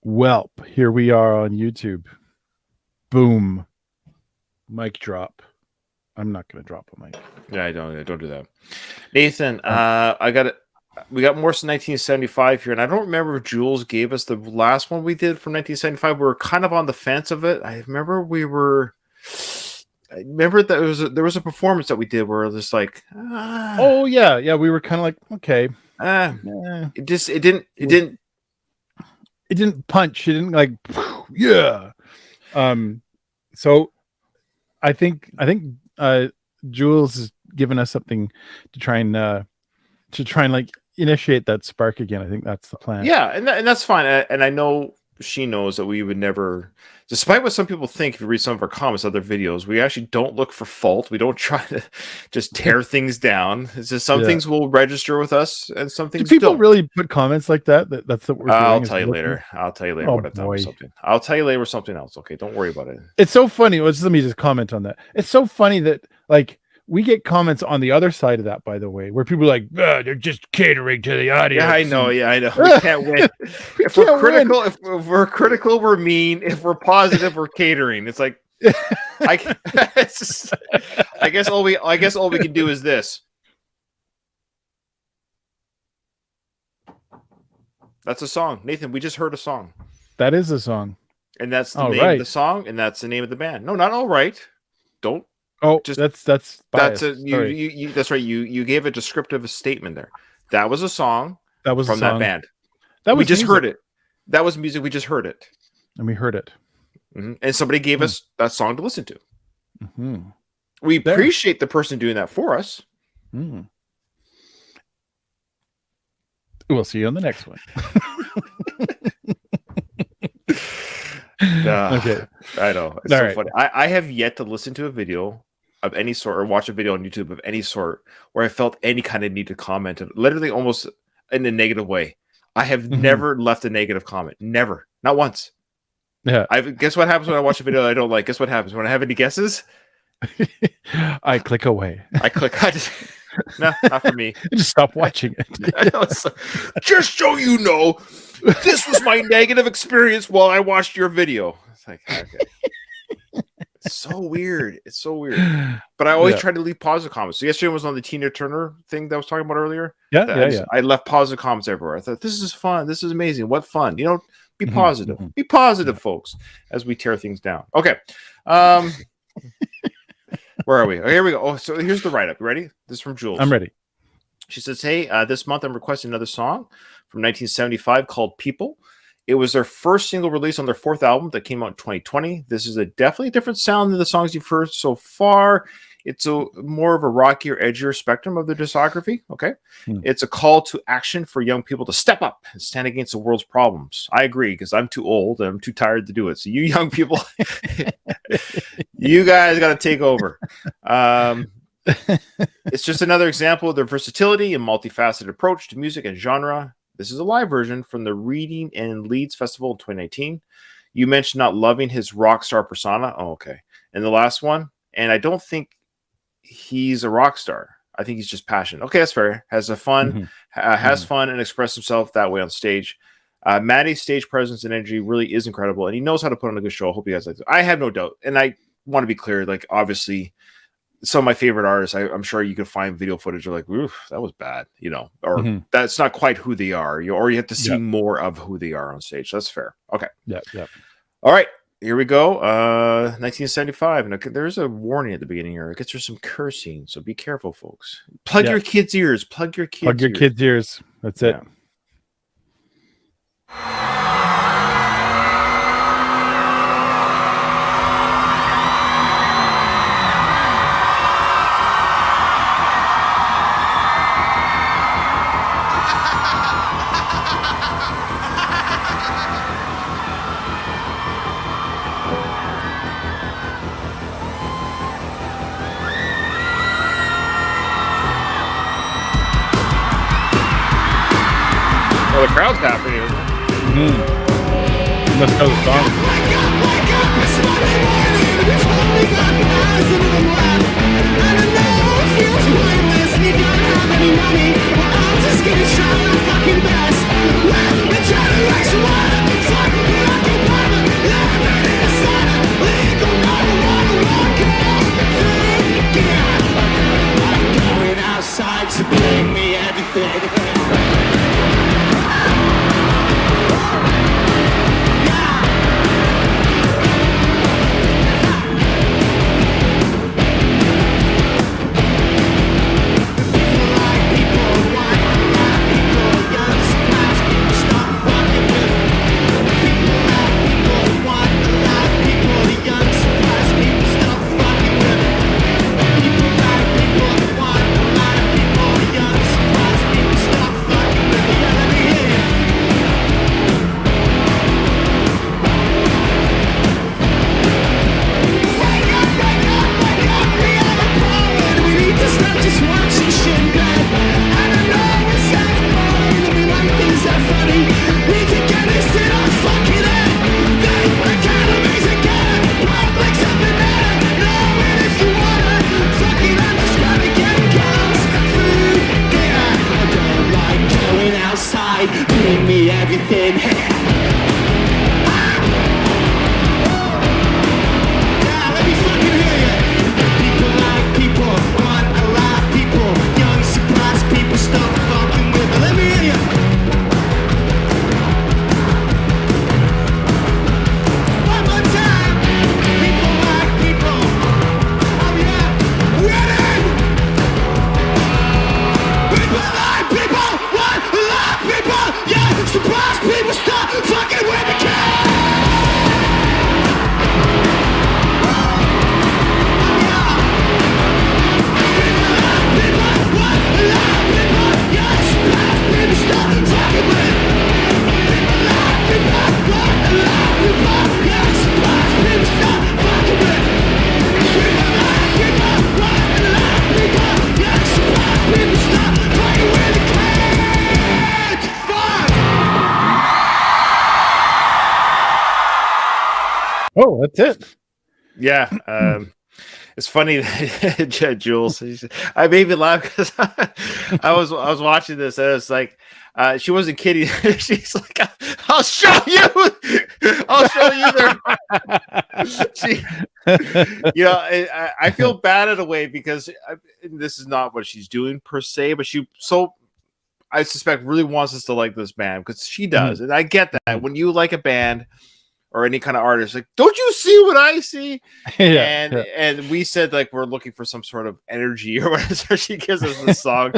Welp, here we are on YouTube. Boom. Mic drop. I'm not going to drop a mic. Yeah, I don't do that. Nathan, we got more from 1975 here, and I don't remember if Jules gave us the last one we did from 1975. We were kind of on the fence of it. I remember that there was a performance that we did where it was like, oh yeah, we were kind of like, okay, it didn't punch. It didn't like, yeah. So I think Jules has given us something to try and like initiate that spark again. I think that's the plan. Yeah, and that's fine. And I know she knows that we would never, despite what some people think if you read some of our comments, other videos, we actually don't look for fault. We don't try to just tear things down. It's just some things will register with us and some things do people don't. really put comments like that? That's what we're doing. I'll tell you later. What I've done with something. I'll tell you later with something else. Okay, don't worry about it. It's so funny. Let me just comment on that. It's so funny that like we get comments on the other side of that, by the way, where people are like, they're just catering to the audience. Yeah, I know. We can't win. If we're critical, we're mean. If we're positive, we're catering. It's like, I guess all we can do is this. That's a song, Nathan. We just heard a song. That is a song, and that's the name of the song, and that's the name of the band. No, not all right. Don't. Oh, that's biased. That's that's right. You gave a descriptive statement there. That was a song. That was from that band. We just heard it. That was music. We just heard it, and we heard it. Mm-hmm. And somebody gave us that song to listen to. Mm-hmm. We appreciate the person doing that for us. Mm-hmm. We'll see you on the next one. Okay, I know. It's so funny. I have yet to listen to a video of any sort or watch a video on YouTube of any sort where I felt any kind of need to comment, literally almost in a negative way. I have never left a negative comment. Never. Not once. Yeah. Guess what happens when I watch a video that I don't like? Guess what happens when I have any guesses? I click away. No, not for me. Just stop watching it. Just so you know, this was my negative experience while I watched your video. It's like, okay. It's so weird. But I always try to leave positive comments. So yesterday was on the Tina Turner thing that I was talking about earlier. Yeah. I left positive comments everywhere. I thought, this is fun. This is amazing. What fun. Be positive. Be positive, folks, as we tear things down. Okay. Where are we? Oh, here we go. Oh, so here's the write-up. You ready? This is from Jules. I'm ready. She says, hey, this month I'm requesting another song from 1975 called People. It was their first single release on their fourth album that came out in 2020. This is definitely a different sound than the songs you've heard so far. It's more of a rockier, edgier spectrum of their discography. Okay. It's a call to action for young people to step up and stand against the world's problems. I agree, because I'm too old and I'm too tired to do it. So you young people, you guys got to take over. It's just another example of their versatility and multifaceted approach to music and genre. This is a live version from the Reading in Leeds Festival in 2019. You mentioned not loving his rock star persona. Oh, okay. And the last one, and I don't think he's a rock star. I think he's just passionate. Okay, that's fair. Has fun and express himself that way on stage. Maddie's stage presence and energy really is incredible, and he knows how to put on a good show. I hope you guys like it. I have no doubt, and I want to be clear. Like, obviously, some of my favorite artists, I'm sure you could find video footage of like, oof, that was bad, or that's not quite who they are, or you have to see more of who they are on stage. That's fair. Okay. Yeah. All right. Here we go. 1975. And there's a warning at the beginning here. It gets there's some cursing, so be careful, folks. Plug your kids' ears. Plug your kids' ears. That's it. Well, the crowd's happening, isn't it? Let's know the song. Just get it shot, fucking best. Let me try to raise you up, fucking Bring me everything. Let me fucking hear ya. People like people, want a lot of people. Young, surprised people, stop fucking with me. Let me hear ya. One more time. People like people. Oh yeah. Ready? People like people, want a lot of people. Young, surprised people, stop fucking with me. Oh, that's it. Yeah. It's funny that Jules, I made me laugh because I was watching this and it's like she wasn't kidding. She's like, I'll show you. I'll show you there. She, you know, I feel bad in a way because this is not what she's doing per se, but I suspect really wants us to like this band because she does. And I get that when you like a band or any kind of artist, like, don't you see what I see? And we said like we're looking for some sort of energy or whatever. So she gives us the song,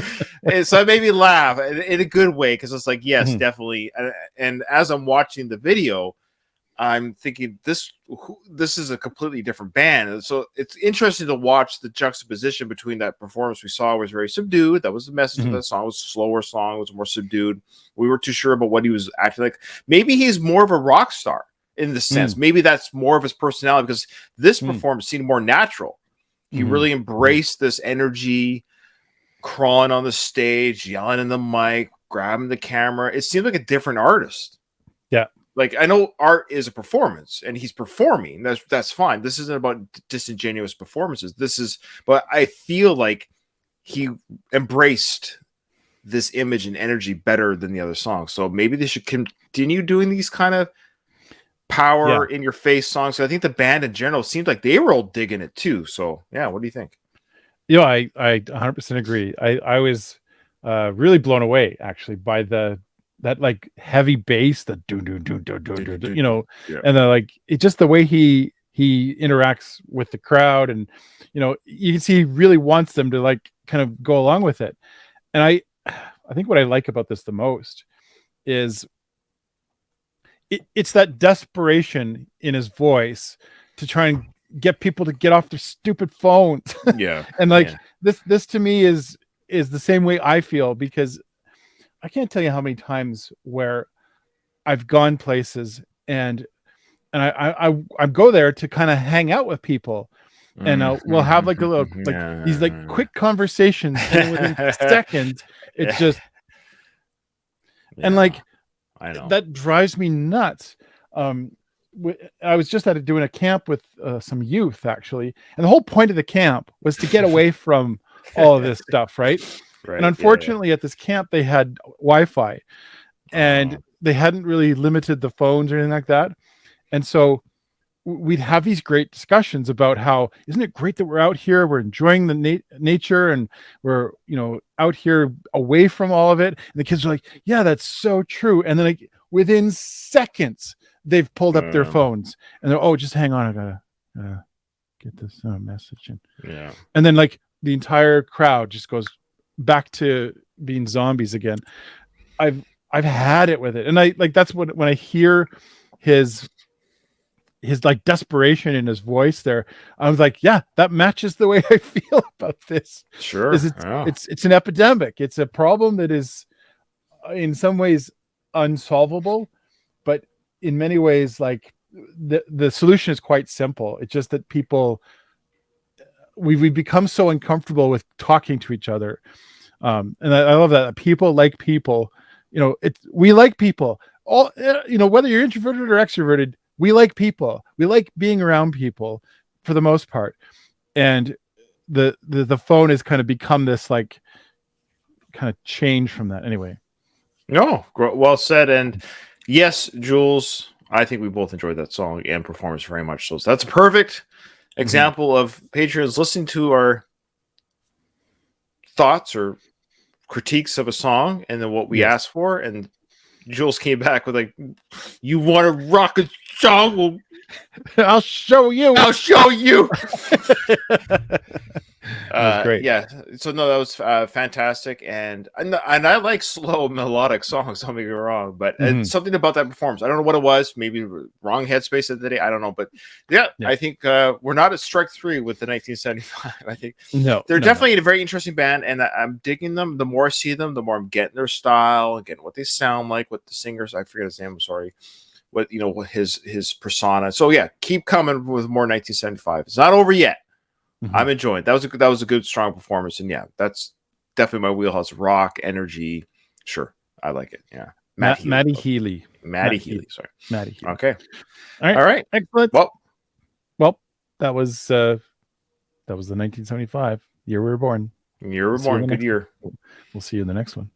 and so it made me laugh in a good way because it's like, yes, definitely. And as I'm watching the video, I'm thinking this is a completely different band. And so it's interesting to watch the juxtaposition between that performance we saw was very subdued. That was the message of that song. It was a slower song. It was more subdued. We were too sure about what he was acting like. Maybe he's more of a rock star in the sense. Maybe that's more of his personality because this performance seemed more natural. He really embraced this energy, crawling on the stage, yelling in the mic, grabbing the camera. It seemed like a different artist. Yeah. Like, I know art is a performance and he's performing. That's fine. This isn't about disingenuous performances. But I feel like he embraced this image and energy better than the other songs. So maybe they should continue doing these kind of power in your face songs. I think the band in general seemed like they were all digging it too. So yeah, what do you think? Yeah, I 100% agree. I was really blown away actually by that like heavy bass, the do, you know, and then like it just the way he interacts with the crowd, and you know, you can see he really wants them to like kind of go along with it. And I think what I like about this the most is it's that desperation in his voice to try and get people to get off their stupid phones. And like this to me is the same way I feel, because I can't tell you how many times where I've gone places and I go there to kind of hang out with people, and we'll have like a little like these like quick conversations, and within seconds it's just and like I know that drives me nuts. I was just doing a camp with some youth actually, and the whole point of the camp was to get away from all of this stuff, right? And unfortunately, at this camp they had Wi-Fi, and they hadn't really limited the phones or anything like that. And so we'd have these great discussions about how isn't it great that we're out here, we're enjoying the nature, and we're out here away from all of it. And the kids are like, yeah, that's so true. And then like within seconds they've pulled up their phones and they're, oh, just hang on, I gotta get this message in. Yeah. And then like the entire crowd just goes back to being zombies again. I've had it with it, and I like that's what when I hear his like desperation in his voice there, I was like, yeah, that matches the way I feel about this. Sure. It's an epidemic. It's a problem that is in some ways unsolvable, but in many ways, like the solution is quite simple. It's just that people we've become so uncomfortable with talking to each other. And I love that people like people, we like people all, whether you're introverted or extroverted, we like people. We like being around people for the most part. And the phone has kind of become this like kind of change from that anyway. No, well said. And yes, Jules, I think we both enjoyed that song and performance very much. So that's a perfect example of patrons listening to our thoughts or critiques of a song and then what we asked for. And Jules came back with like, you want to rock a song? Well, I'll show you. I'll show you. That was great. Yeah. So no, that was fantastic, and I like slow melodic songs. Don't make me wrong, but something about that performance, I don't know what it was. Maybe wrong headspace of the day. I don't know, but yeah. I think we're not at strike three with the 1975. I think they're definitely a very interesting band, and I'm digging them. The more I see them, the more I'm getting their style, getting what they sound like. What the singers, I forget his name. I'm sorry. What what his persona. So yeah, keep coming with more 1975. It's not over yet. I'm enjoying it. That was a good strong performance, and yeah, that's definitely my wheelhouse. Rock energy, sure, I like it. Yeah, Maddie Healy. Sorry, Maddie Healy. Okay, all right, excellent. Well, that was the 1975 year we were born. Good year. We'll see you in the next one.